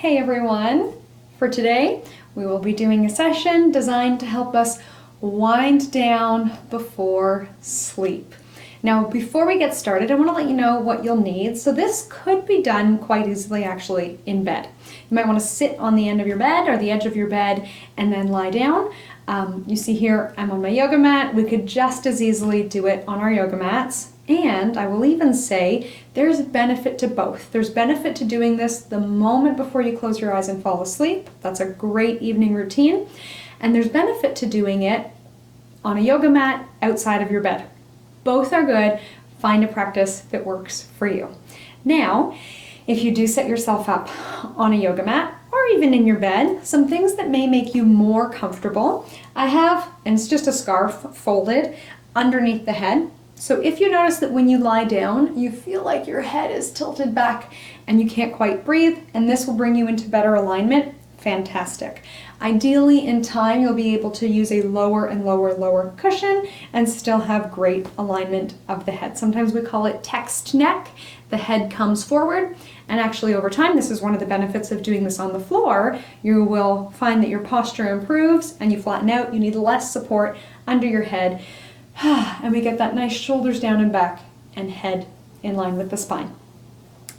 Hey everyone! For today, we will be doing a session designed to help us wind down before sleep. Now, before we get started, I want to let you know what you'll need. So this could be done quite easily actually in bed. You might want to sit on the end of your bed or the edge of your bed and then lie down. You see here, I'm on my yoga mat. We could just as easily do it on our yoga mats. And I will even say there's a benefit to both. There's benefit to doing this the moment before you close your eyes and fall asleep. That's a great evening routine. And there's benefit to doing it on a yoga mat outside of your bed. Both are good. Find a practice that works for you. Now, if you do set yourself up on a yoga mat or even in your bed, some things that may make you more comfortable. I have, and it's just a scarf folded underneath the head. So if you notice that when you lie down, you feel like your head is tilted back and you can't quite breathe, and this will bring you into better alignment, fantastic. Ideally, in time, you'll be able to use a lower and lower cushion and still have great alignment of the head. Sometimes we call it text neck. The head comes forward, and actually over time, this is one of the benefits of doing this on the floor. You will find that your posture improves and you flatten out. You need less support under your head. And we get that nice shoulders down and back and head in line with the spine.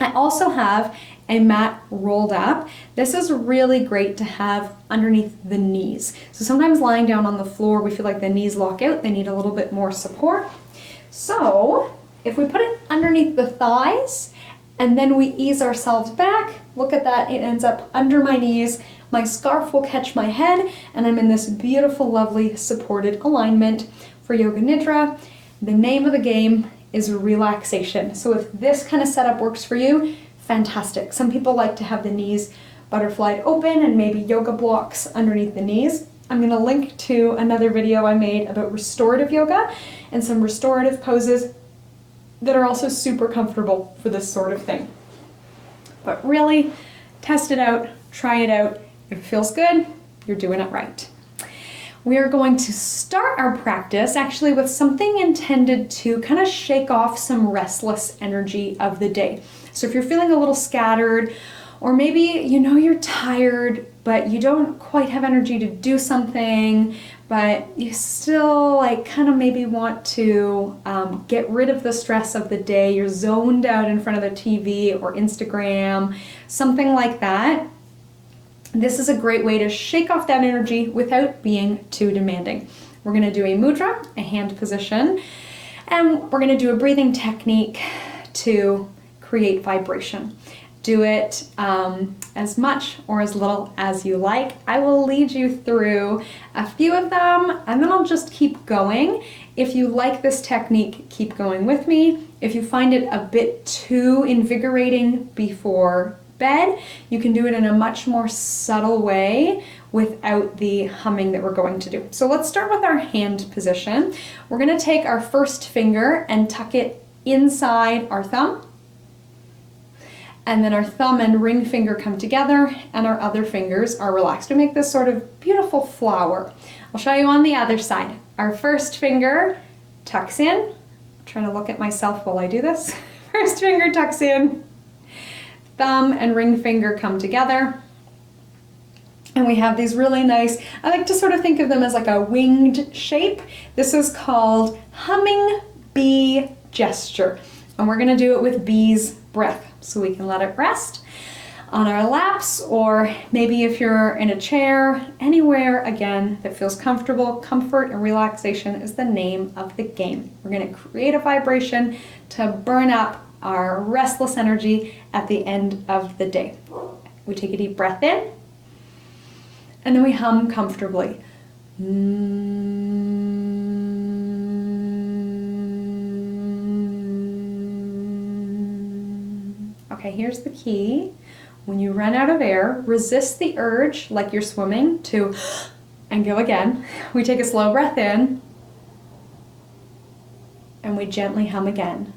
I also have a mat rolled up. This is really great to have underneath the knees. So sometimes lying down on the floor, we feel like the knees lock out. They need a little bit more support. So if we put it underneath the thighs and then we ease ourselves back, look at that, it ends up under my knees. My scarf will catch my head and I'm in this beautiful, lovely supported alignment. For Yoga Nidra, the name of the game is relaxation. So if this kind of setup works for you, fantastic. Some people like to have the knees butterflied open and maybe yoga blocks underneath the knees. I'm going to link to another video I made about restorative yoga and some restorative poses that are also super comfortable for this sort of thing. But really, test it out, try it out. If it feels good, you're doing it right. We are going to start our practice actually with something intended to kind of shake off some restless energy of the day. So if you're feeling a little scattered, or maybe you know you're tired, but you don't quite have energy to do something, but you still kind of maybe want to get rid of the stress of the day, you're zoned out in front of the TV or Instagram, something like that. This is a great way to shake off that energy without being too demanding. We're going to do a mudra, a hand position, and we're going to do a breathing technique to create vibration. Do it as much or as little as you like. I will lead you through a few of them and then I'll just keep going. If you like this technique, keep going with me. If you find it a bit too invigorating before bed, you can do it in a much more subtle way without the humming that we're going to do. So let's start with our hand position. We're going to take our first finger and tuck it inside our thumb. And then our thumb and ring finger come together and our other fingers are relaxed to make this sort of beautiful flower. I'll show you on the other side. Our first finger tucks in. I'm trying to look at myself while I do this. First finger tucks in. Thumb and ring finger come together. And we have these really nice, I like to sort of think of them as like a winged shape. This is called humming bee gesture. And we're gonna do it with Bee's breath. So we can let it rest on our laps, or maybe if you're in a chair, anywhere again that feels comfortable. Comfort and relaxation is the name of the game. We're gonna create a vibration to burn up our restless energy at the end of the day. We take a deep breath in, and then we hum comfortably. Okay, here's the key. When you run out of air, resist the urge, like you're swimming, to and go again. We take a slow breath in, and we gently hum again.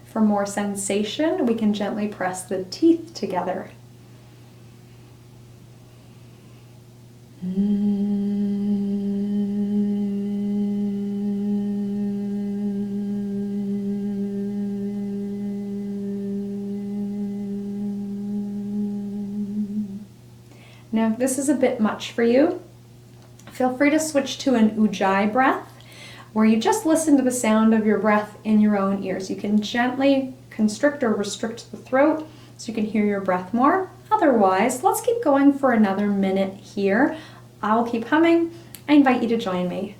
For more sensation, we can gently press the teeth together. Now, if this is a bit much for you, feel free to switch to an Ujjai breath, where you just listen to the sound of your breath in your own ears. You can gently constrict or restrict the throat so you can hear your breath more. Otherwise, let's keep going for another minute here. I will keep humming. I invite you to join me.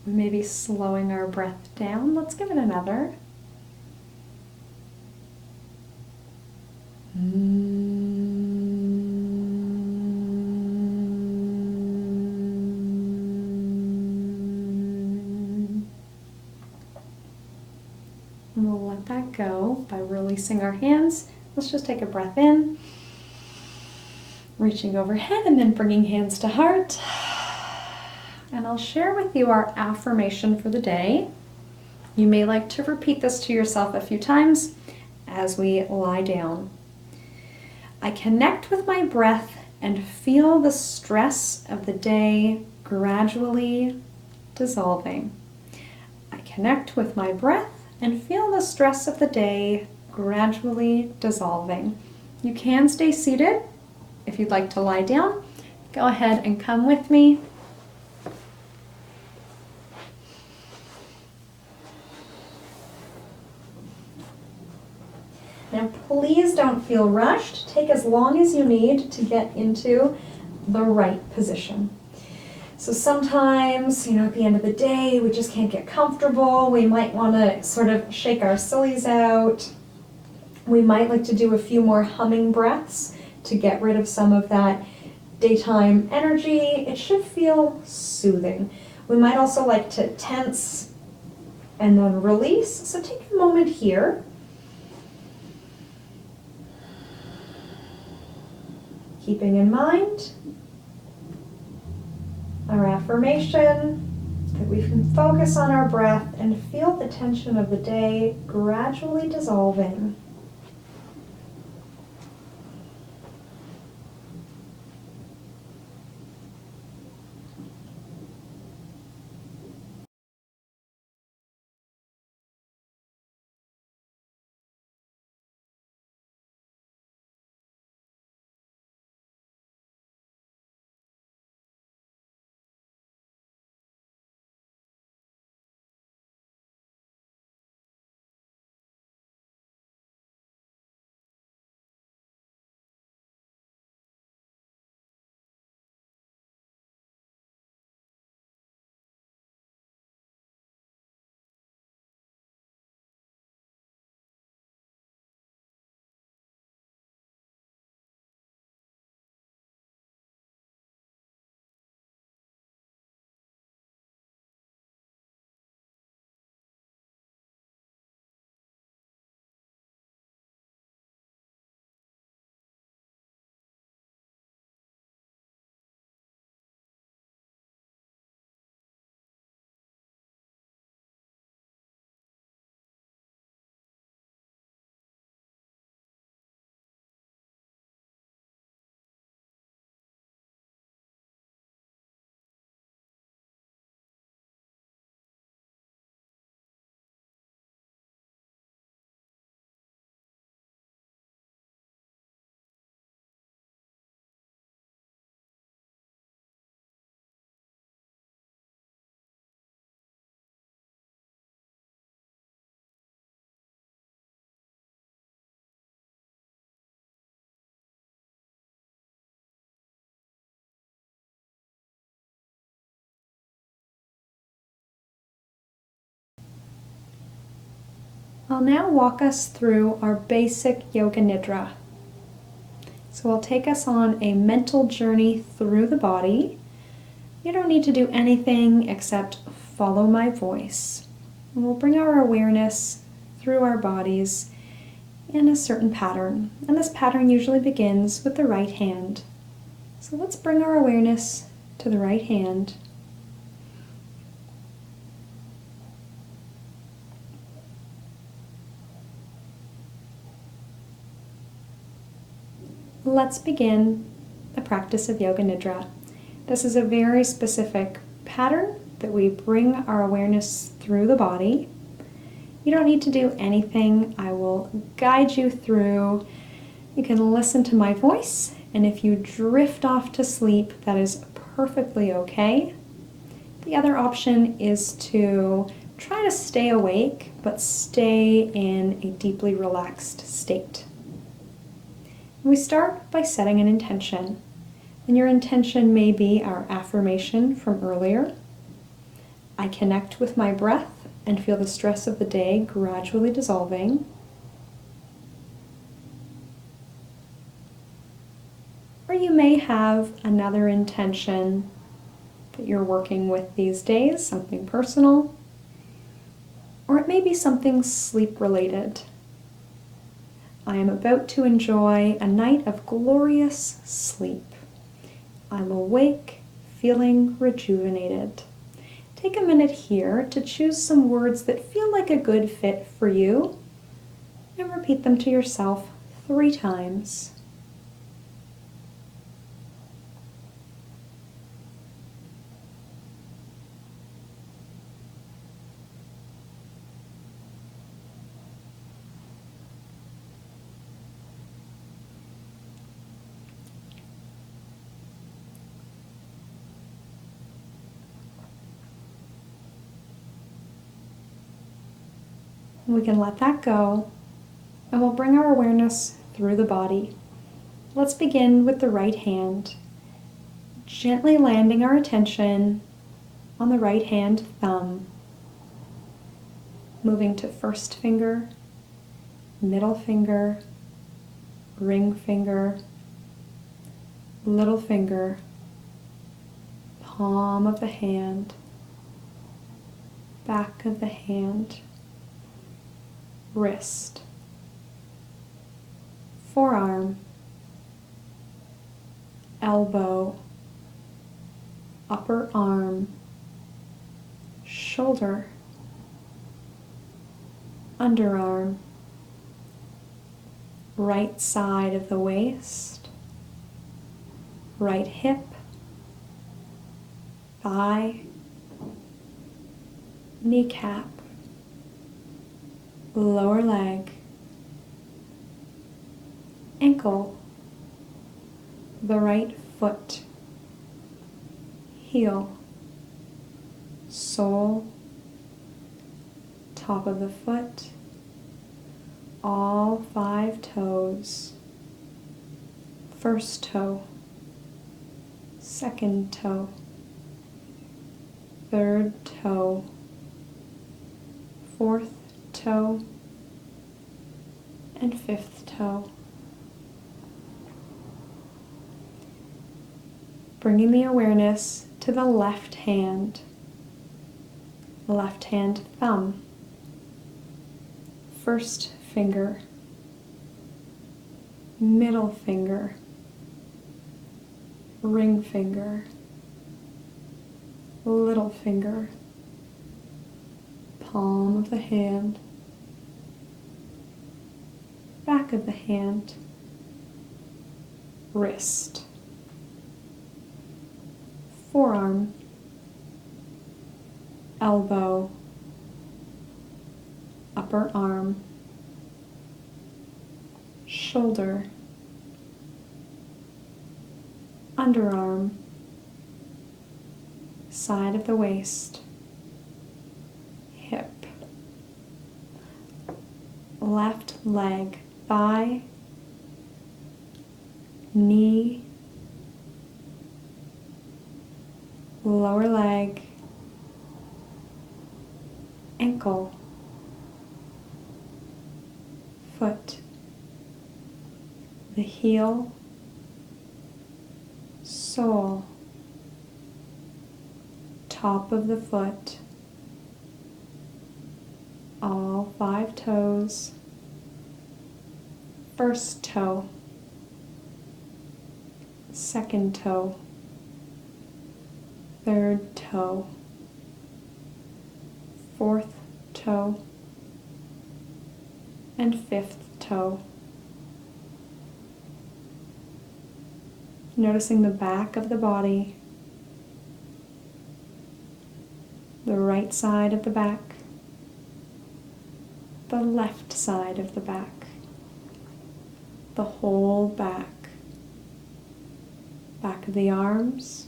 We may be slowing our breath down. Let's give it another. And we'll let that go by releasing our hands. Let's just take a breath in, reaching overhead and then bringing hands to heart. And I'll share with you our affirmation for the day. You may like to repeat this to yourself a few times as we lie down. I connect with my breath and feel the stress of the day gradually dissolving. I connect with my breath and feel the stress of the day gradually dissolving. You can stay seated. If you'd like to lie down, go ahead and come with me. Now, please don't feel rushed. Take as long as you need to get into the right position. So sometimes, at the end of the day, we just can't get comfortable. We might want to sort of shake our sillies out. We might like to do a few more humming breaths to get rid of some of that daytime energy. It should feel soothing. We might also like to tense and then release. So take a moment here. Keeping in mind our affirmation that we can focus on our breath and feel the tension of the day gradually dissolving. I'll now walk us through our basic Yoga Nidra. So I'll take us on a mental journey through the body, You don't need to do anything except follow my voice. And we'll bring our awareness through our bodies in a certain pattern. And this pattern usually begins with the right hand. So let's bring our awareness to the right hand. Let's begin the practice of Yoga Nidra. This is a very specific pattern that we bring our awareness through the body. You don't need to do anything. I will guide you through. You can listen to my voice, and if you drift off to sleep, that is perfectly okay. The other option is to try to stay awake, but stay in a deeply relaxed state. We start by setting an intention, and your intention may be our affirmation from earlier. I connect with my breath and feel the stress of the day gradually dissolving. Or you may have another intention that you're working with these days, something personal, or it may be something sleep related. I am about to enjoy a night of glorious sleep. I'm awake, feeling rejuvenated. Take a minute here to choose some words that feel like a good fit for you and repeat them to yourself 3 times. We can let that go, and we'll bring our awareness through the body. Let's begin with the right hand, gently landing our attention on the right hand thumb, moving to first finger, middle finger, ring finger, little finger, palm of the hand, back of the hand, wrist, forearm, elbow, upper arm, shoulder, underarm, right side of the waist, right hip, thigh, kneecap, lower leg, ankle, the right foot, heel, sole, top of the foot, all 5 toes, first toe, second toe, third toe, fourth toe, and 5th toe. Bringing the awareness to the left hand thumb, first finger, middle finger, ring finger, little finger, palm of the hand, back of the hand, wrist, forearm, elbow, upper arm, shoulder, underarm, side of the waist, hip, left leg, thigh, knee, lower leg, ankle, foot, the heel, sole, top of the foot, all 5 toes, first toe, second toe, third toe, fourth toe, and fifth toe. Noticing the back of the body, the right side of the back, the left side of the back, the whole back, back of the arms,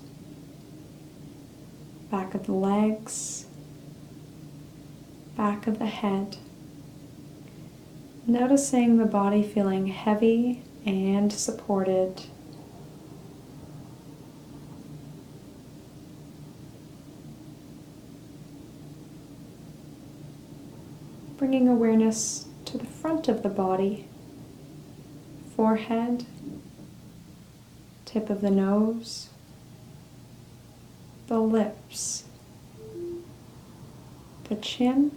back of the legs, back of the head. Noticing the body feeling heavy and supported. Bringing awareness to the front of the body, forehead, tip of the nose, the lips, the chin,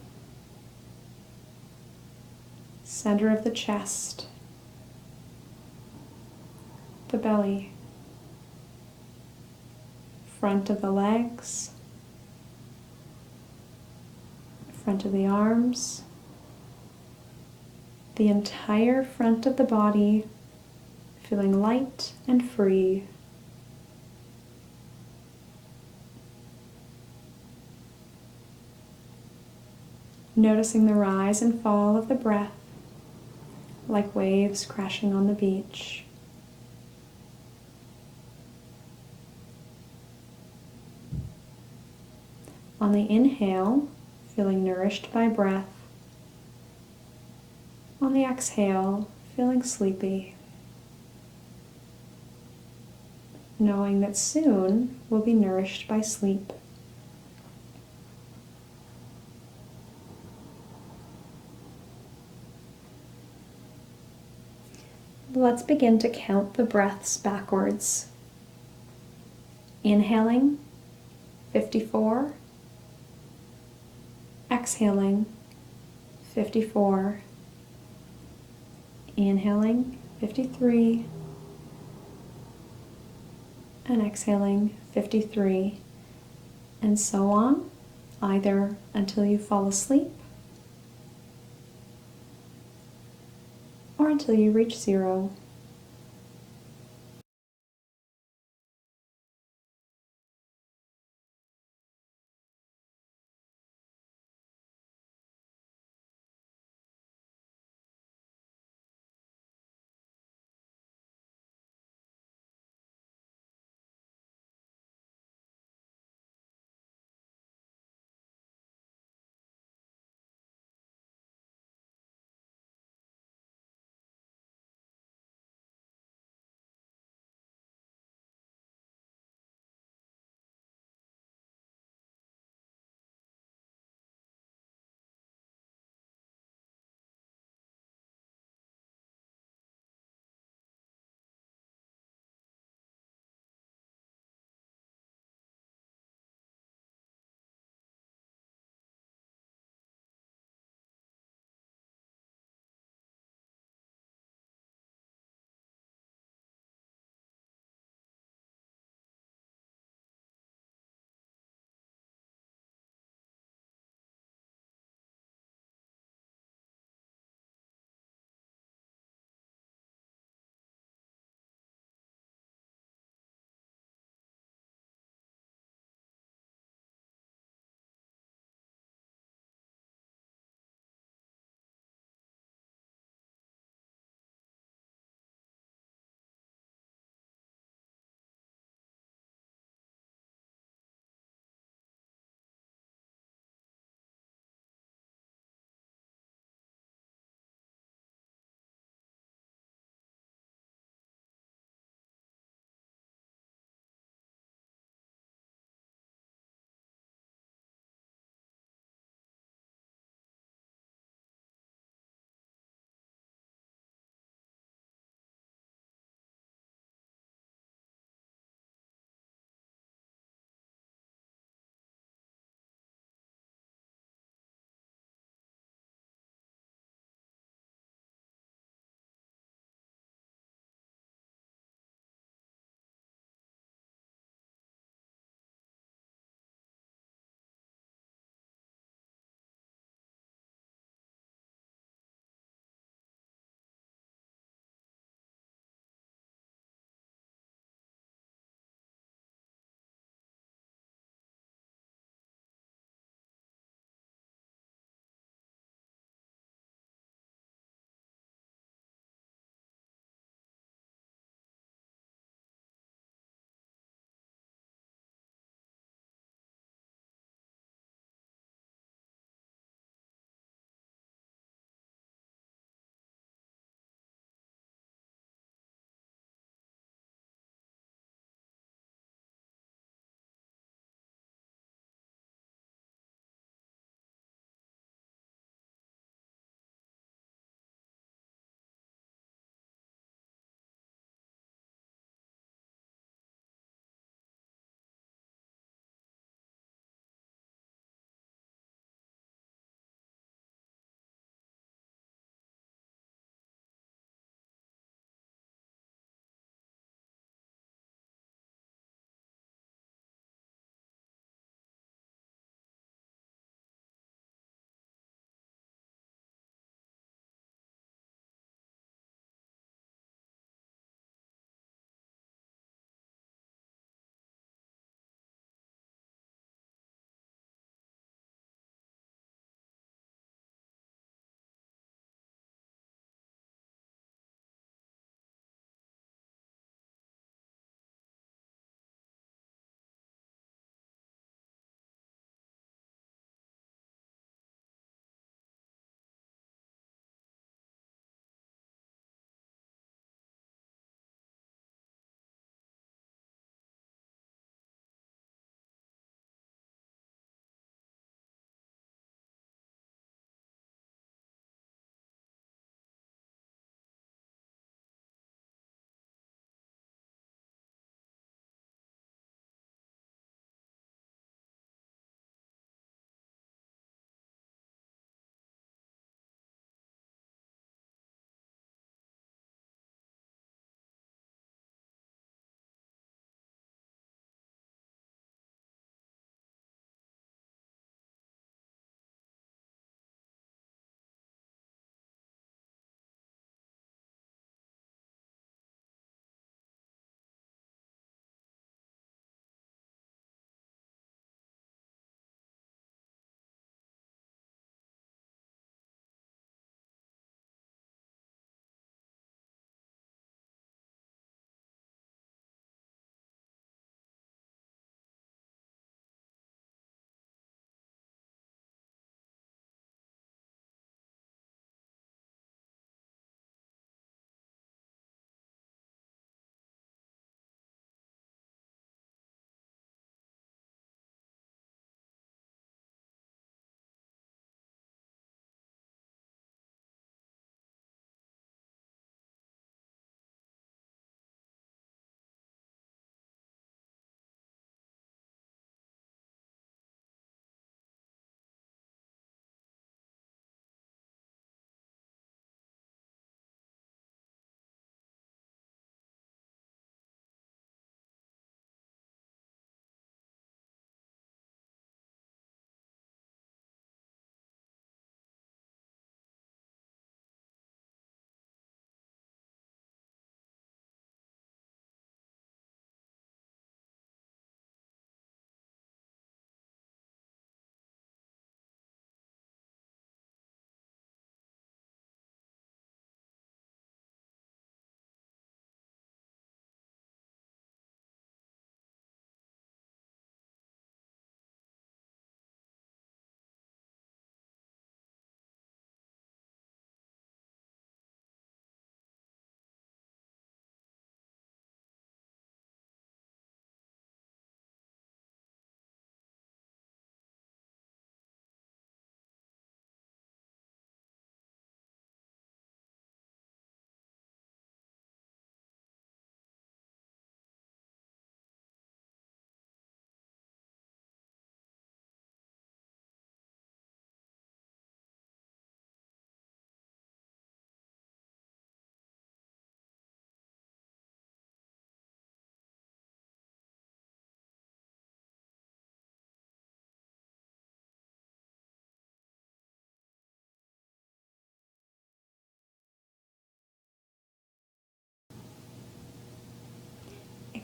center of the chest, the belly, front of the legs, front of the arms, the entire front of the body feeling light and free. Noticing the rise and fall of the breath like waves crashing on the beach. On the inhale, feeling nourished by breath. On the exhale, feeling sleepy. Knowing that soon we'll be nourished by sleep. Let's begin to count the breaths backwards. Inhaling, 54. Exhaling, 54. Inhaling, 53. And exhaling, 53. And so on, either until you fall asleep or until you reach 0.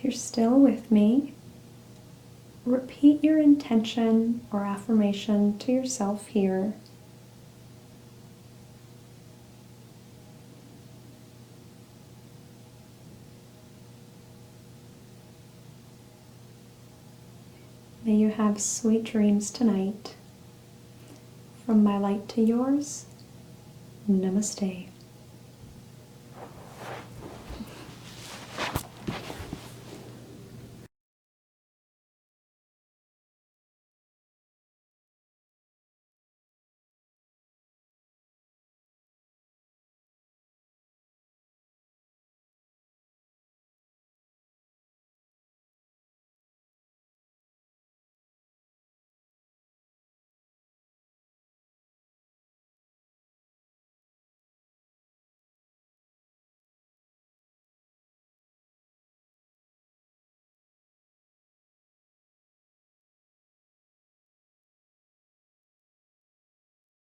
you're still with me, repeat your intention or affirmation to yourself here. May you have sweet dreams tonight. From my light to yours, namaste.